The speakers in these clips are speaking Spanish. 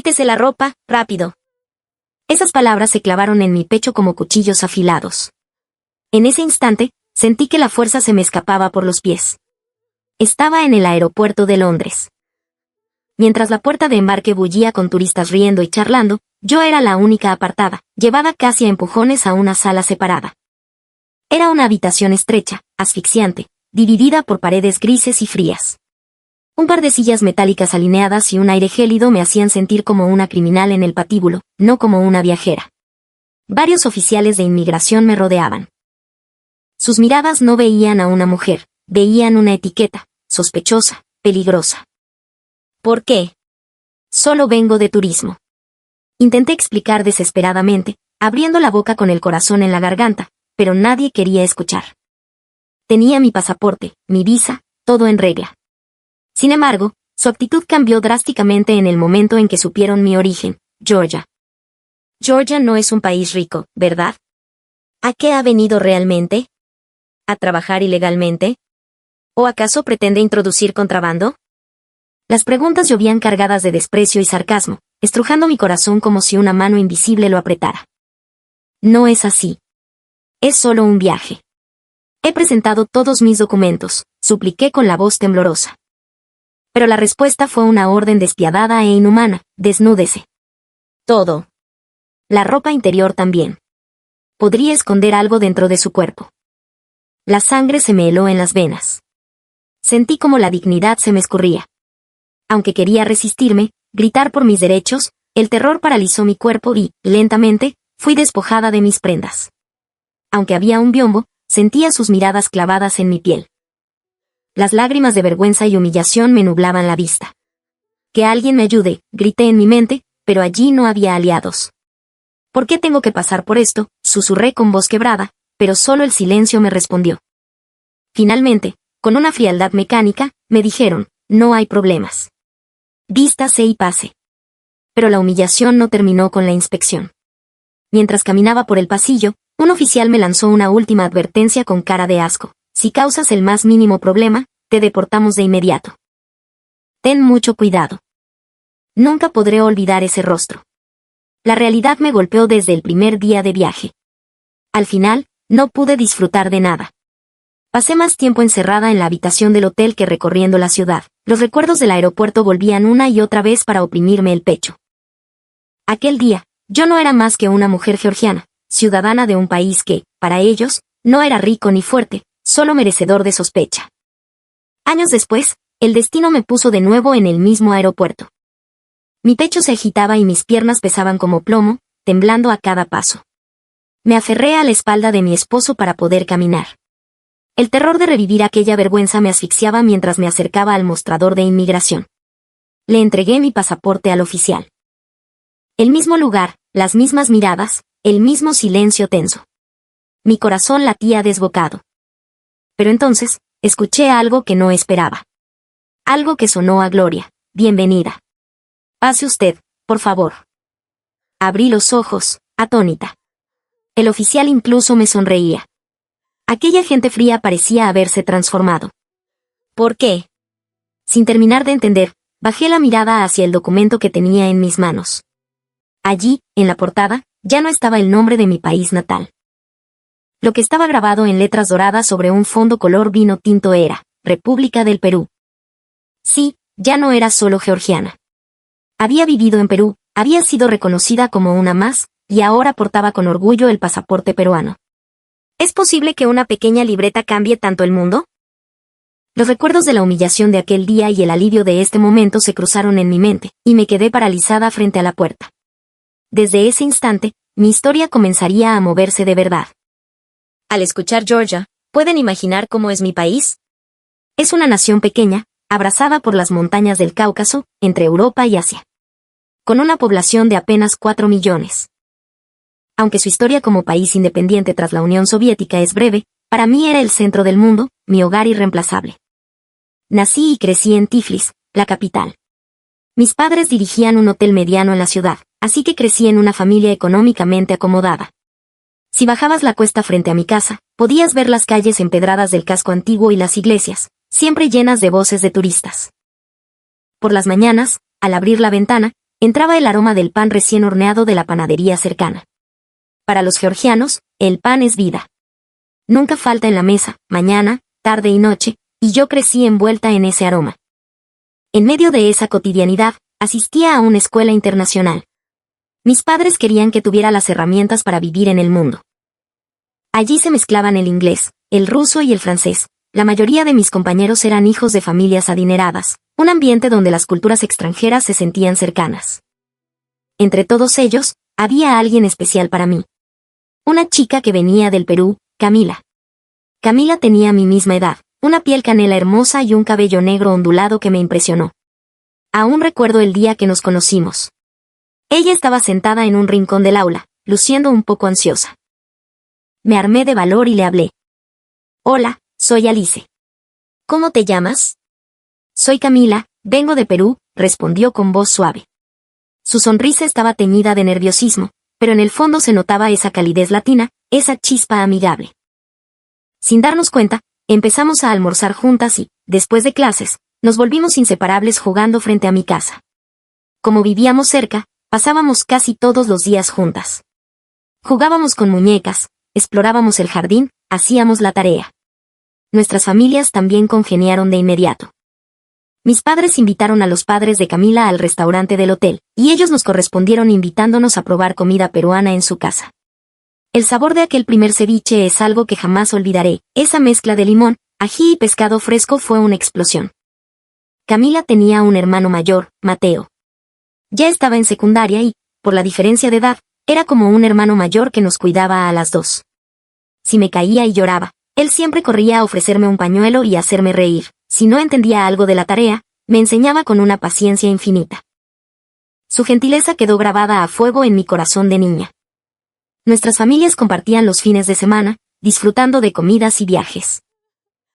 Quítese la ropa, rápido. Esas palabras se clavaron en mi pecho como cuchillos afilados. En ese instante, sentí que la fuerza se me escapaba por los pies. Estaba en el aeropuerto de Londres. Mientras la puerta de embarque bullía con turistas riendo y charlando, yo era la única apartada, llevada casi a empujones a una sala separada. Era una habitación estrecha, asfixiante, dividida por paredes grises y frías. Un par de sillas metálicas alineadas y un aire gélido me hacían sentir como una criminal en el patíbulo, no como una viajera. Varios oficiales de inmigración me rodeaban. Sus miradas no veían a una mujer, veían una etiqueta, sospechosa, peligrosa. ¿Por qué? Solo vengo de turismo. Intenté explicar desesperadamente, abriendo la boca con el corazón en la garganta, pero nadie quería escuchar. Tenía mi pasaporte, mi visa, todo en regla. Sin embargo, su actitud cambió drásticamente en el momento en que supieron mi origen, Georgia. Georgia no es un país rico, ¿verdad? ¿A qué ha venido realmente? ¿A trabajar ilegalmente? ¿O acaso pretende introducir contrabando? Las preguntas llovían cargadas de desprecio y sarcasmo, estrujando mi corazón como si una mano invisible lo apretara. No es así. Es solo un viaje. He presentado todos mis documentos, supliqué con la voz temblorosa. Pero la respuesta fue una orden despiadada e inhumana: desnúdese. Todo. La ropa interior también. Podría esconder algo dentro de su cuerpo. La sangre se me heló en las venas. Sentí como la dignidad se me escurría. Aunque quería resistirme, gritar por mis derechos, el terror paralizó mi cuerpo y, lentamente, fui despojada de mis prendas. Aunque había un biombo, sentía sus miradas clavadas en mi piel. Las lágrimas de vergüenza y humillación me nublaban la vista. Que alguien me ayude, grité en mi mente, pero allí no había aliados. ¿Por qué tengo que pasar por esto?, susurré con voz quebrada, pero solo el silencio me respondió. Finalmente, con una frialdad mecánica, me dijeron: no hay problemas. Vístase y pase. Pero la humillación no terminó con la inspección. Mientras caminaba por el pasillo, un oficial me lanzó una última advertencia con cara de asco: si causas el más mínimo problema, te deportamos de inmediato. Ten mucho cuidado. Nunca podré olvidar ese rostro. La realidad me golpeó desde el primer día de viaje. Al final, no pude disfrutar de nada. Pasé más tiempo encerrada en la habitación del hotel que recorriendo la ciudad. Los recuerdos del aeropuerto volvían una y otra vez para oprimirme el pecho. Aquel día, yo no era más que una mujer georgiana, ciudadana de un país que, para ellos, no era rico ni fuerte, solo merecedor de sospecha. Años después, el destino me puso de nuevo en el mismo aeropuerto. Mi pecho se agitaba y mis piernas pesaban como plomo, temblando a cada paso. Me aferré a la espalda de mi esposo para poder caminar. El terror de revivir aquella vergüenza me asfixiaba mientras me acercaba al mostrador de inmigración. Le entregué mi pasaporte al oficial. El mismo lugar, las mismas miradas, el mismo silencio tenso. Mi corazón latía desbocado. Pero entonces, escuché algo que no esperaba. Algo que sonó a Gloria: bienvenida. Pase usted, por favor. Abrí los ojos, atónita. El oficial incluso me sonreía. Aquella gente fría parecía haberse transformado. ¿Por qué? Sin terminar de entender, bajé la mirada hacia el documento que tenía en mis manos. Allí, en la portada, ya no estaba el nombre de mi país natal. Lo que estaba grabado en letras doradas sobre un fondo color vino tinto era: República del Perú. Sí, ya no era solo georgiana. Había vivido en Perú, había sido reconocida como una más, y ahora portaba con orgullo el pasaporte peruano. ¿Es posible que una pequeña libreta cambie tanto el mundo? Los recuerdos de la humillación de aquel día y el alivio de este momento se cruzaron en mi mente, y me quedé paralizada frente a la puerta. Desde ese instante, mi historia comenzaría a moverse de verdad. Al escuchar Georgia, ¿pueden imaginar cómo es mi país? Es una nación pequeña, abrazada por las montañas del Cáucaso, entre Europa y Asia. Con una población de apenas 4 millones. Aunque su historia como país independiente tras la Unión Soviética es breve, para mí era el centro del mundo, mi hogar irreemplazable. Nací y crecí en Tiflis, la capital. Mis padres dirigían un hotel mediano en la ciudad, así que crecí en una familia económicamente acomodada. Si bajabas la cuesta frente a mi casa, podías ver las calles empedradas del casco antiguo y las iglesias, siempre llenas de voces de turistas. Por las mañanas, al abrir la ventana, entraba el aroma del pan recién horneado de la panadería cercana. Para los georgianos, el pan es vida. Nunca falta en la mesa, mañana, tarde y noche, y yo crecí envuelta en ese aroma. En medio de esa cotidianidad, asistía a una escuela internacional. Mis padres querían que tuviera las herramientas para vivir en el mundo. Allí se mezclaban el inglés, el ruso y el francés. La mayoría de mis compañeros eran hijos de familias adineradas, un ambiente donde las culturas extranjeras se sentían cercanas. Entre todos ellos, había alguien especial para mí. Una chica que venía del Perú, Camila. Camila tenía mi misma edad, una piel canela hermosa y un cabello negro ondulado que me impresionó. Aún recuerdo el día que nos conocimos. Ella estaba sentada en un rincón del aula, luciendo un poco ansiosa. Me armé de valor y le hablé. Hola, soy Alice. ¿Cómo te llamas? Soy Camila, vengo de Perú, respondió con voz suave. Su sonrisa estaba teñida de nerviosismo, pero en el fondo se notaba esa calidez latina, esa chispa amigable. Sin darnos cuenta, empezamos a almorzar juntas y, después de clases, nos volvimos inseparables jugando frente a mi casa. Como vivíamos cerca, pasábamos casi todos los días juntas. Jugábamos con muñecas, explorábamos el jardín, hacíamos la tarea. Nuestras familias también congeniaron de inmediato. Mis padres invitaron a los padres de Camila al restaurante del hotel, y ellos nos correspondieron invitándonos a probar comida peruana en su casa. El sabor de aquel primer ceviche es algo que jamás olvidaré. Esa mezcla de limón, ají y pescado fresco fue una explosión. Camila tenía un hermano mayor, Mateo. Ya estaba en secundaria y, por la diferencia de edad, era como un hermano mayor que nos cuidaba a las dos. Si me caía y lloraba, él siempre corría a ofrecerme un pañuelo y hacerme reír. Si no entendía algo de la tarea, me enseñaba con una paciencia infinita. Su gentileza quedó grabada a fuego en mi corazón de niña. Nuestras familias compartían los fines de semana, disfrutando de comidas y viajes.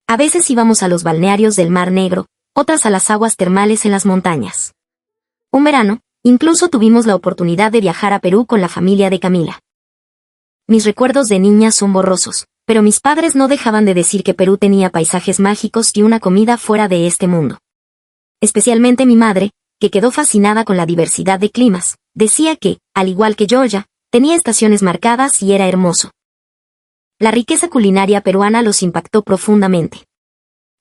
A veces íbamos a los balnearios del Mar Negro, otras a las aguas termales en las montañas. Un verano, incluso tuvimos la oportunidad de viajar a Perú con la familia de Camila. Mis recuerdos de niña son borrosos, pero mis padres no dejaban de decir que Perú tenía paisajes mágicos y una comida fuera de este mundo. Especialmente mi madre, que quedó fascinada con la diversidad de climas, decía que, al igual que Georgia, tenía estaciones marcadas y era hermoso. La riqueza culinaria peruana los impactó profundamente.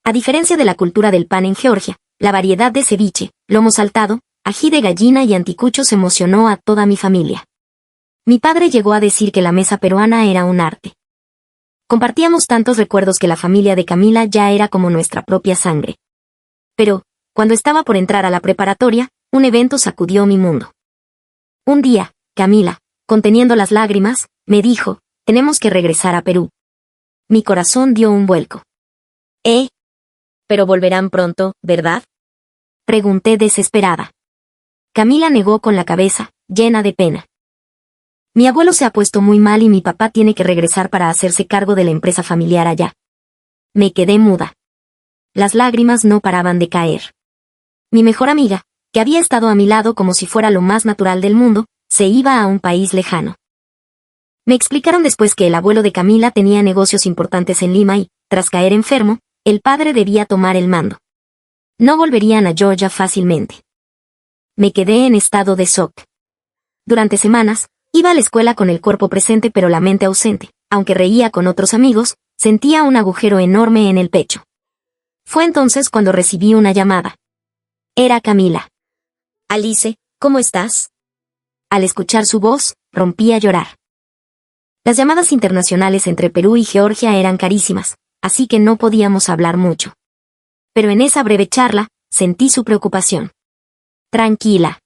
A diferencia de la cultura del pan en Georgia, la variedad de ceviche, lomo saltado, ají de gallina y anticuchos emocionó a toda mi familia. Mi padre llegó a decir que la mesa peruana era un arte. Compartíamos tantos recuerdos que la familia de Camila ya era como nuestra propia sangre. Pero, cuando estaba por entrar a la preparatoria, un evento sacudió mi mundo. Un día, Camila, conteniendo las lágrimas, me dijo, tenemos que regresar a Perú. Mi corazón dio un vuelco. Pero volverán pronto, ¿verdad? Pregunté desesperada. Camila negó con la cabeza, llena de pena. Mi abuelo se ha puesto muy mal y mi papá tiene que regresar para hacerse cargo de la empresa familiar allá. Me quedé muda. Las lágrimas no paraban de caer. Mi mejor amiga, que había estado a mi lado como si fuera lo más natural del mundo, se iba a un país lejano. Me explicaron después que el abuelo de Camila tenía negocios importantes en Lima y, tras caer enfermo, el padre debía tomar el mando. No volverían a Georgia fácilmente. Me quedé en estado de shock. Durante semanas, iba a la escuela con el cuerpo presente pero la mente ausente. Aunque reía con otros amigos, sentía un agujero enorme en el pecho. Fue entonces cuando recibí una llamada. Era Camila. Alice, ¿cómo estás? Al escuchar su voz, rompí a llorar. Las llamadas internacionales entre Perú y Georgia eran carísimas, así que no podíamos hablar mucho. Pero en esa breve charla, sentí su preocupación. Tranquila.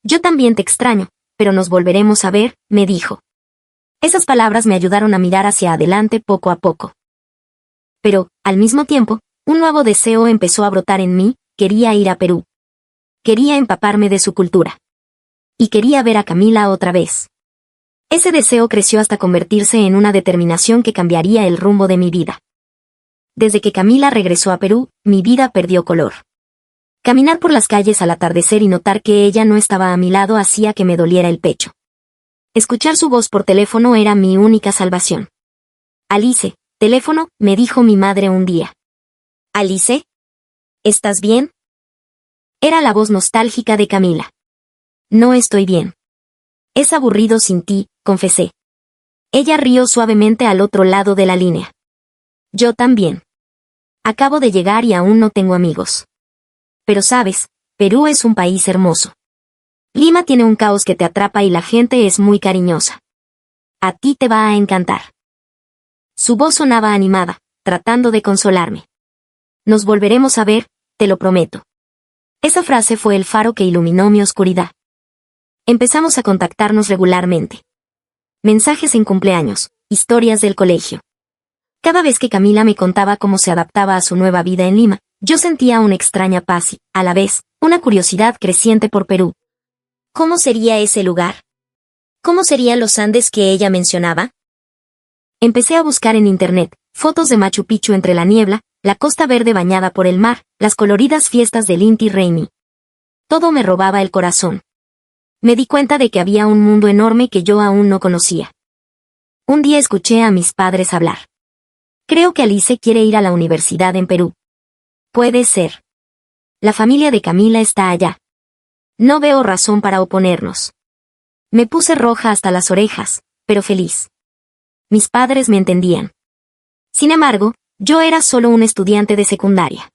Yo también te extraño, pero nos volveremos a ver, me dijo. Esas palabras me ayudaron a mirar hacia adelante poco a poco. Pero, al mismo tiempo, un nuevo deseo empezó a brotar en mí, quería ir a Perú. Quería empaparme de su cultura. Y quería ver a Camila otra vez. Ese deseo creció hasta convertirse en una determinación que cambiaría el rumbo de mi vida. Desde que Camila regresó a Perú, mi vida perdió color. Caminar por las calles al atardecer y notar que ella no estaba a mi lado hacía que me doliera el pecho. Escuchar su voz por teléfono era mi única salvación. Alice, teléfono, me dijo mi madre un día. Alice, ¿estás bien? Era la voz nostálgica de Camila. No estoy bien. Es aburrido sin ti, confesé. Ella rió suavemente al otro lado de la línea. Yo también. Acabo de llegar y aún no tengo amigos. Pero sabes, Perú es un país hermoso. Lima tiene un caos que te atrapa y la gente es muy cariñosa. A ti te va a encantar. Su voz sonaba animada, tratando de consolarme. Nos volveremos a ver, te lo prometo. Esa frase fue el faro que iluminó mi oscuridad. Empezamos a contactarnos regularmente. Mensajes en cumpleaños, historias del colegio. Cada vez que Camila me contaba cómo se adaptaba a su nueva vida en Lima, yo sentía una extraña paz y, a la vez, una curiosidad creciente por Perú. ¿Cómo sería ese lugar? ¿Cómo serían los Andes que ella mencionaba? Empecé a buscar en internet, fotos de Machu Picchu entre la niebla, la costa verde bañada por el mar, las coloridas fiestas del Inti Raymi. Todo me robaba el corazón. Me di cuenta de que había un mundo enorme que yo aún no conocía. Un día escuché a mis padres hablar. Creo que Alice quiere ir a la universidad en Perú. Puede ser. La familia de Camila está allá. No veo razón para oponernos. Me puse roja hasta las orejas, pero feliz. Mis padres me entendían. Sin embargo, yo era solo un estudiante de secundaria.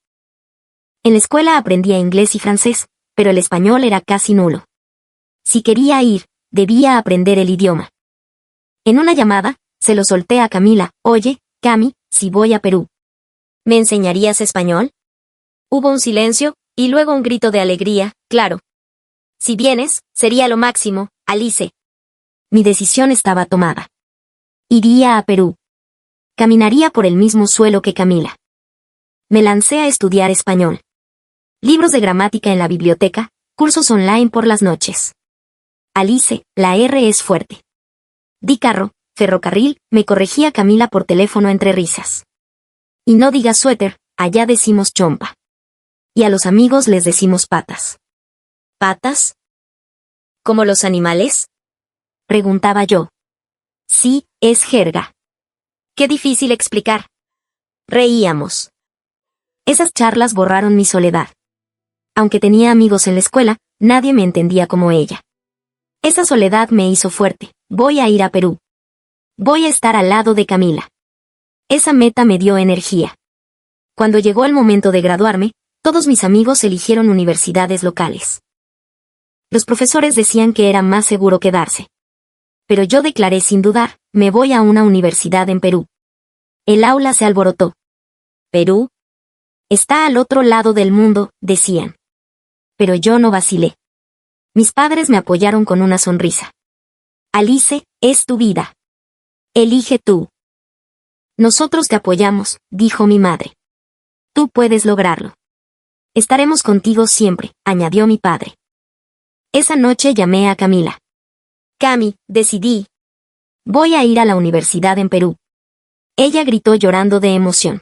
En la escuela aprendía inglés y francés, pero el español era casi nulo. Si quería ir, debía aprender el idioma. En una llamada, se lo solté a Camila: oye, Cami, si voy a Perú, ¿me enseñarías español? Hubo un silencio, y luego un grito de alegría: claro. Si vienes, sería lo máximo, Alice. Mi decisión estaba tomada. Iría a Perú. Caminaría por el mismo suelo que Camila. Me lancé a estudiar español. Libros de gramática en la biblioteca, cursos online por las noches. Alice, la R es fuerte. Di carro, ferrocarril, me corregía Camila por teléfono entre risas. Y no digas suéter, allá decimos chompa. Y a los amigos les decimos patas. ¿Patas? ¿Como los animales? Preguntaba yo. Sí, es jerga. Qué difícil explicar. Reíamos. Esas charlas borraron mi soledad. Aunque tenía amigos en la escuela, nadie me entendía como ella. Esa soledad me hizo fuerte. Voy a ir a Perú. Voy a estar al lado de Camila. Esa meta me dio energía. Cuando llegó el momento de graduarme, todos mis amigos eligieron universidades locales. Los profesores decían que era más seguro quedarse. Pero yo declaré sin dudar: me voy a una universidad en Perú. El aula se alborotó. ¿Perú? Está al otro lado del mundo, decían. Pero yo no vacilé. Mis padres me apoyaron con una sonrisa. Alice, es tu vida. Elige tú. Nosotros te apoyamos, dijo mi madre. Tú puedes lograrlo. Estaremos contigo siempre, añadió mi padre. Esa noche llamé a Camila. Cami, decidí. Voy a ir a la universidad en Perú. Ella gritó llorando de emoción.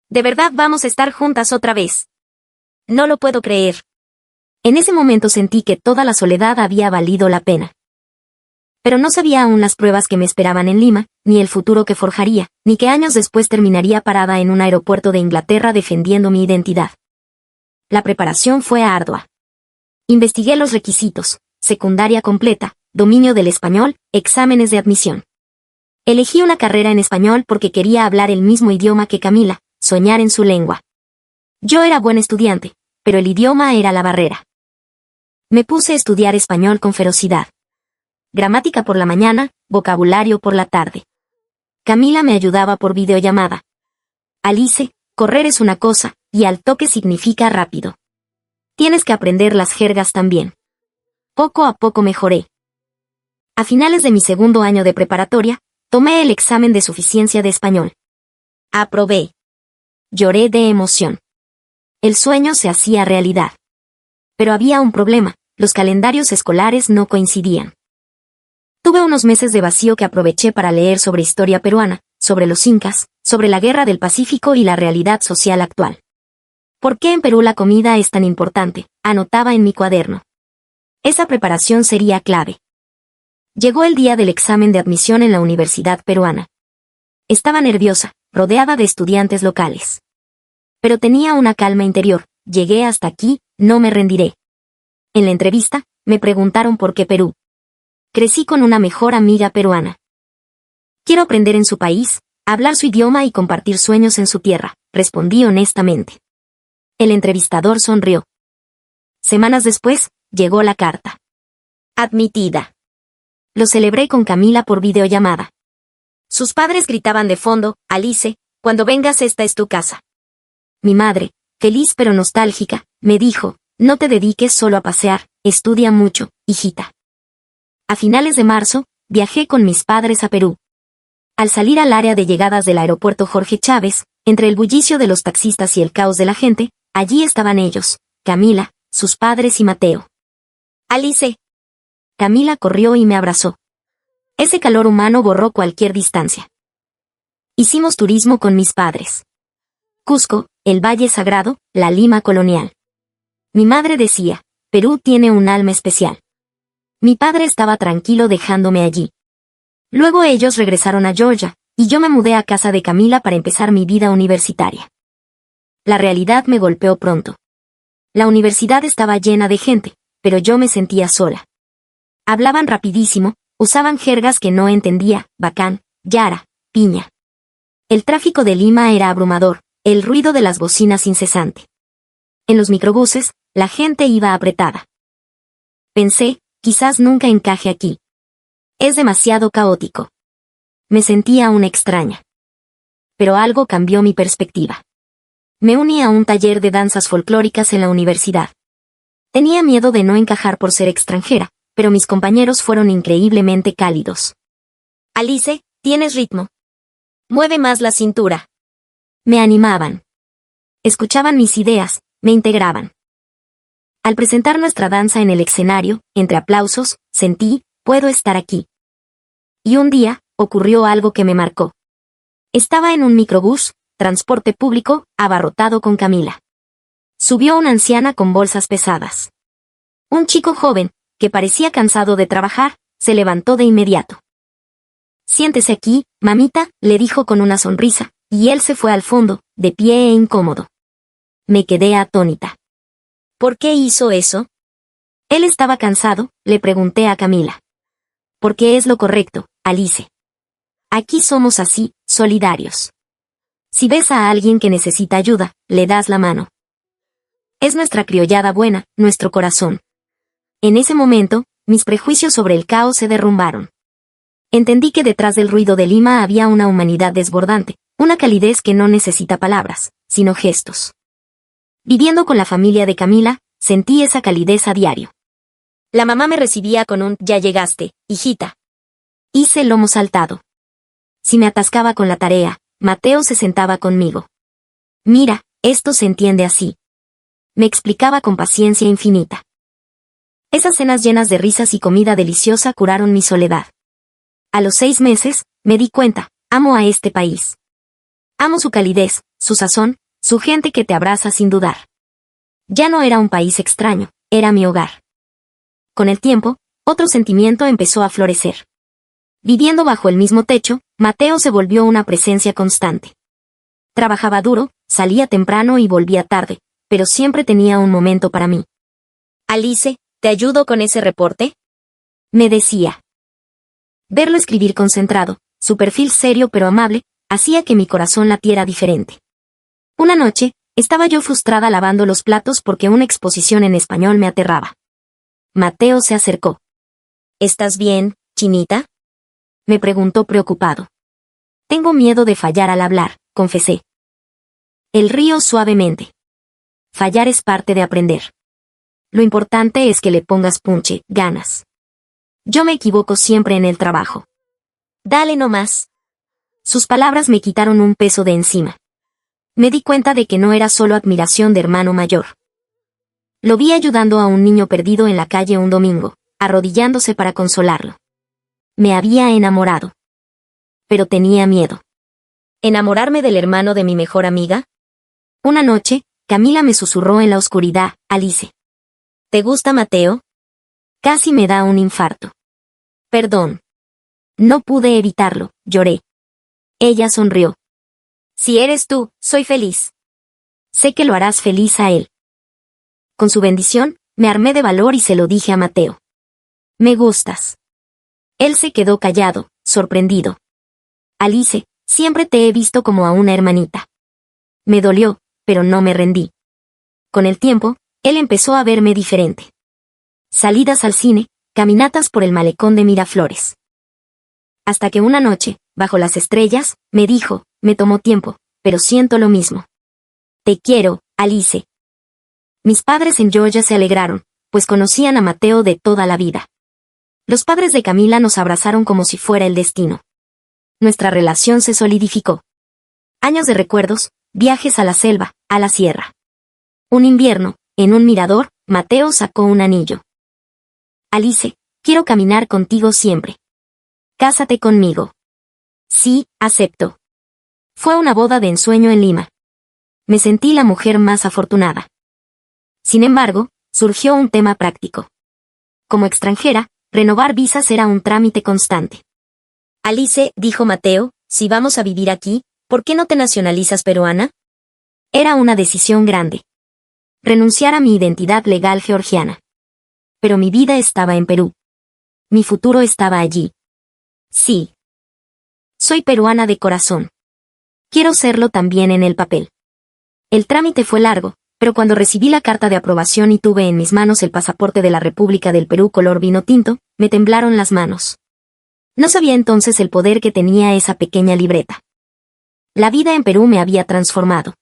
¿De verdad vamos a estar juntas otra vez? No lo puedo creer. En ese momento sentí que toda la soledad había valido la pena. Pero no sabía aún las pruebas que me esperaban en Lima, ni el futuro que forjaría, ni que años después terminaría parada en un aeropuerto de Inglaterra defendiendo mi identidad. La preparación fue ardua. Investigué los requisitos: secundaria completa, dominio del español, exámenes de admisión. Elegí una carrera en español porque quería hablar el mismo idioma que Camila, soñar en su lengua. Yo era buen estudiante, pero el idioma era la barrera. Me puse a estudiar español con ferocidad. Gramática por la mañana, vocabulario por la tarde. Camila me ayudaba por videollamada. Alice, correr es una cosa, y al toque significa rápido. Tienes que aprender las jergas también. Poco a poco mejoré. A finales de mi segundo año de preparatoria, tomé el examen de suficiencia de español. Aprobé. Lloré de emoción. El sueño se hacía realidad. Pero había un problema: los calendarios escolares no coincidían. Tuve unos meses de vacío que aproveché para leer sobre historia peruana, sobre los incas, sobre la Guerra del Pacífico y la realidad social actual. ¿Por qué en Perú la comida es tan importante?, anotaba en mi cuaderno. Esa preparación sería clave. Llegó el día del examen de admisión en la Universidad Peruana. Estaba nerviosa, rodeada de estudiantes locales. Pero tenía una calma interior: llegué hasta aquí, no me rendiré. En la entrevista, me preguntaron por qué Perú. Crecí con una mejor amiga peruana. Quiero aprender en su país, hablar su idioma y compartir sueños en su tierra, respondí honestamente. El entrevistador sonrió. Semanas después, llegó la carta. Admitida. Lo celebré con Camila por videollamada. Sus padres gritaban de fondo, Alice, cuando vengas esta es tu casa. Mi madre, feliz pero nostálgica, me dijo, no te dediques solo a pasear, estudia mucho, hijita. A finales de marzo, viajé con mis padres a Perú. Al salir al área de llegadas del aeropuerto Jorge Chávez, entre el bullicio de los taxistas y el caos de la gente, allí estaban ellos, Camila, sus padres y Mateo. Alice. Camila corrió y me abrazó. Ese calor humano borró cualquier distancia. Hicimos turismo con mis padres. Cusco, el Valle Sagrado, la Lima colonial. Mi madre decía, Perú tiene un alma especial. Mi padre estaba tranquilo dejándome allí. Luego ellos regresaron a Georgia, y yo me mudé a casa de Camila para empezar mi vida universitaria. La realidad me golpeó pronto. La universidad estaba llena de gente, pero yo me sentía sola. Hablaban rapidísimo, usaban jergas que no entendía, bacán, yara, piña. El tráfico de Lima era abrumador, el ruido de las bocinas incesante. En los microbuses, la gente iba apretada. Pensé, quizás nunca encaje aquí. Es demasiado caótico. Me sentía una extraña. Pero algo cambió mi perspectiva. Me uní a un taller de danzas folclóricas en la universidad. Tenía miedo de no encajar por ser extranjera, pero mis compañeros fueron increíblemente cálidos. Alice, tienes ritmo. Mueve más la cintura. Me animaban. Escuchaban mis ideas, me integraban. Al presentar nuestra danza en el escenario, entre aplausos, sentí, puedo estar aquí. Y un día, ocurrió algo que me marcó. Estaba en un microbús, transporte público, abarrotado con Camila. Subió una anciana con bolsas pesadas. Un chico joven, que parecía cansado de trabajar, se levantó de inmediato. Siéntese aquí, mamita, le dijo con una sonrisa, y él se fue al fondo, de pie e incómodo. Me quedé atónita. ¿Por qué hizo eso? Él estaba cansado, le pregunté a Camila. Porque es lo correcto, Alice. Aquí somos así, solidarios. Si ves a alguien que necesita ayuda, le das la mano. Es nuestra criollada buena, nuestro corazón. En ese momento, mis prejuicios sobre el caos se derrumbaron. Entendí que detrás del ruido de Lima había una humanidad desbordante, una calidez que no necesita palabras, sino gestos. Viviendo con la familia de Camila, sentí esa calidez a diario. La mamá me recibía con un «ya llegaste, hijita». Hice el lomo saltado. Si me atascaba con la tarea, Mateo se sentaba conmigo. Mira, esto se entiende así. Me explicaba con paciencia infinita. Esas cenas llenas de risas y comida deliciosa curaron mi soledad. A los 6 meses, me di cuenta, amo a este país. Amo su calidez, su sazón, su gente que te abraza sin dudar. Ya no era un país extraño, era mi hogar. Con el tiempo, otro sentimiento empezó a florecer. Viviendo bajo el mismo techo, Mateo se volvió una presencia constante. Trabajaba duro, salía temprano y volvía tarde, pero siempre tenía un momento para mí. Alice, ¿te ayudo con ese reporte? Me decía. Verlo escribir concentrado, su perfil serio pero amable, hacía que mi corazón latiera diferente. Una noche, estaba yo frustrada lavando los platos porque una exposición en español me aterraba. Mateo se acercó. ¿Estás bien, chinita? Me preguntó preocupado. Tengo miedo de fallar al hablar, confesé. Él rió suavemente. Fallar es parte de aprender. Lo importante es que le pongas punche, ganas. Yo me equivoco siempre en el trabajo. Dale nomás. Sus palabras me quitaron un peso de encima. Me di cuenta de que no era solo admiración de hermano mayor. Lo vi ayudando a un niño perdido en la calle un domingo, arrodillándose para consolarlo. Me había enamorado. Pero tenía miedo. ¿Enamorarme del hermano de mi mejor amiga? Una noche, Camila me susurró en la oscuridad, Alice. ¿Te gusta Mateo? Casi me da un infarto. Perdón. No pude evitarlo, lloré. Ella sonrió. Si eres tú, soy feliz. Sé que lo harás feliz a él. Con su bendición, Me armé de valor y se lo dije a Mateo. Me gustas. Él se quedó callado, sorprendido. Alice, siempre te he visto como a una hermanita. Me dolió, pero no me rendí. Con el tiempo, él empezó a verme diferente. Salidas al cine, caminatas por el malecón de Miraflores. Hasta que una noche, bajo las estrellas, me dijo, me tomó tiempo, pero siento lo mismo. Te quiero, Alice. Mis padres en Georgia se alegraron, pues conocían a Mateo de toda la vida. Los padres de Camila nos abrazaron como si fuera el destino. Nuestra relación se solidificó. Años de recuerdos, viajes a la selva, a la sierra. Un invierno, en un mirador, Mateo sacó un anillo. Alice, quiero caminar contigo siempre. Cásate conmigo. Sí, acepto. Fue una boda de ensueño en Lima. Me sentí la mujer más afortunada. Sin embargo, surgió un tema práctico. Como extranjera, renovar visas era un trámite constante. Alice, dijo Mateo, si vamos a vivir aquí, ¿por qué no te nacionalizas peruana? Era una decisión grande. Renunciar a mi identidad legal georgiana. Pero mi vida estaba en Perú. Mi futuro estaba allí. Sí. Soy peruana de corazón. Quiero serlo también en el papel. El trámite fue largo, pero cuando recibí la carta de aprobación y tuve en mis manos el pasaporte de la República del Perú color vino tinto, me temblaron las manos. No sabía entonces el poder que tenía esa pequeña libreta. La vida en Perú me había transformado.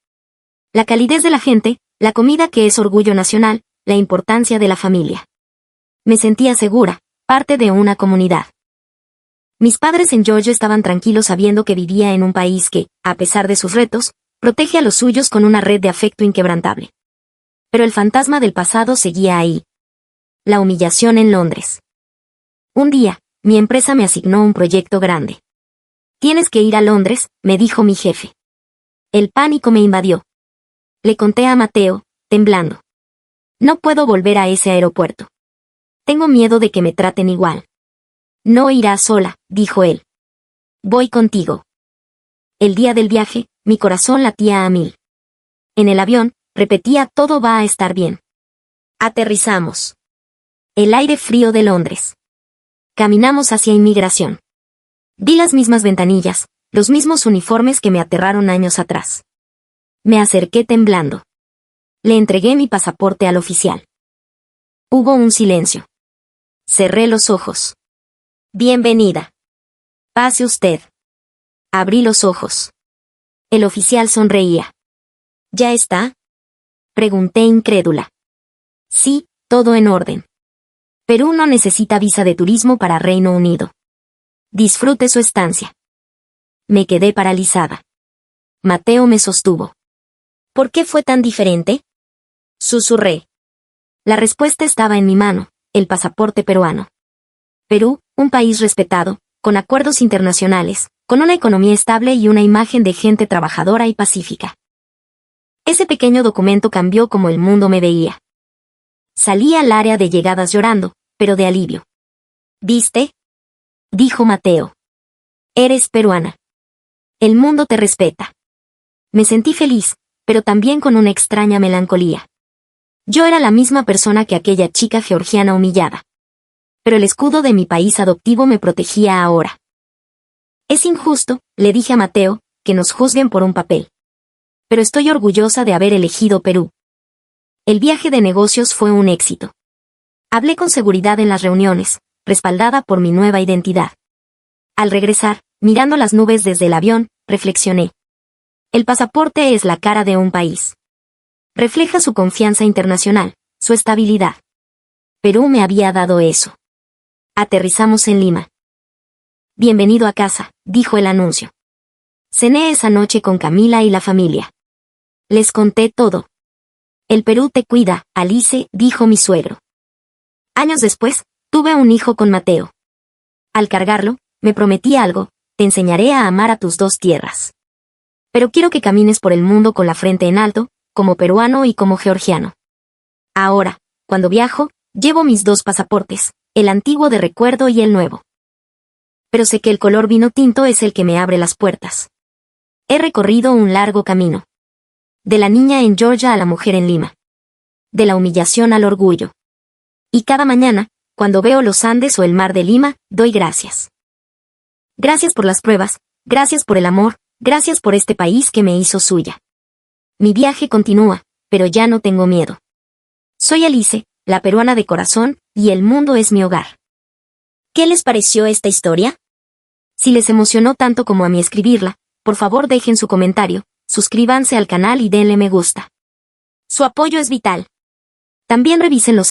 La calidez de la gente, la comida que es orgullo nacional, la importancia de la familia. Me sentía segura, parte de una comunidad. Mis padres en Georgia estaban tranquilos sabiendo que vivía en un país que, a pesar de sus retos, protege a los suyos con una red de afecto inquebrantable. Pero el fantasma del pasado seguía ahí. La humillación en Londres. Un día, mi empresa me asignó un proyecto grande. Tienes que ir a Londres, me dijo mi jefe. El pánico me invadió. Le conté a Mateo, temblando. No puedo volver a ese aeropuerto. Tengo miedo de que me traten igual. No irás sola, dijo él. Voy contigo. El día del viaje, mi corazón latía a 1000. En el avión, repetía todo va a estar bien. Aterrizamos. El aire frío de Londres. Caminamos hacia inmigración. Vi las mismas ventanillas, los mismos uniformes que me aterraron años atrás. Me acerqué temblando. Le entregué mi pasaporte al oficial. Hubo un silencio. Cerré los ojos. Bienvenida. Pase usted. Abrí los ojos. El oficial sonreía. ¿Ya está? Pregunté incrédula. Sí, todo en orden. Perú no necesita visa de turismo para Reino Unido. Disfrute su estancia. Me quedé paralizada. Mateo me sostuvo. ¿Por qué fue tan diferente? Susurré. La respuesta estaba en mi mano, el pasaporte peruano. Perú, un país respetado, con acuerdos internacionales, con una economía estable y una imagen de gente trabajadora y pacífica. Ese pequeño documento cambió como el mundo me veía. Salí al área de llegadas llorando, pero de alivio. ¿Viste? Dijo Mateo. Eres peruana. El mundo te respeta. Me sentí feliz, pero también con una extraña melancolía. Yo era la misma persona que aquella chica georgiana humillada. Pero el escudo de mi país adoptivo me protegía ahora. Es injusto, le dije a Mateo, que nos juzguen por un papel. Pero estoy orgullosa de haber elegido Perú. El viaje de negocios fue un éxito. Hablé con seguridad en las reuniones, respaldada por mi nueva identidad. Al regresar, mirando las nubes desde el avión, reflexioné. El pasaporte es la cara de un país. Refleja su confianza internacional, su estabilidad. Perú me había dado eso. Aterrizamos en Lima. Bienvenido a casa, dijo el anuncio. Cené esa noche con Camila y la familia. Les conté todo. El Perú te cuida, Alice, dijo mi suegro. Años después, tuve un hijo con Mateo. Al cargarlo, me prometí algo, te enseñaré a amar a tus dos tierras. Pero quiero que camines por el mundo con la frente en alto, como peruano y como georgiano. Ahora, cuando viajo, llevo mis dos pasaportes, el antiguo de recuerdo y el nuevo. Pero sé que el color vino tinto es el que me abre las puertas. He recorrido un largo camino. De la niña en Georgia a la mujer en Lima. De la humillación al orgullo. Y cada mañana, cuando veo los Andes o el mar de Lima, doy gracias. Gracias por las pruebas, gracias por el amor, gracias por este país que me hizo suya. Mi viaje continúa, pero ya no tengo miedo. Soy Alice, la peruana de corazón, y el mundo es mi hogar. ¿Qué les pareció esta historia? Si les emocionó tanto como a mí escribirla, por favor dejen su comentario, suscríbanse al canal y denle me gusta. Su apoyo es vital. También revisen los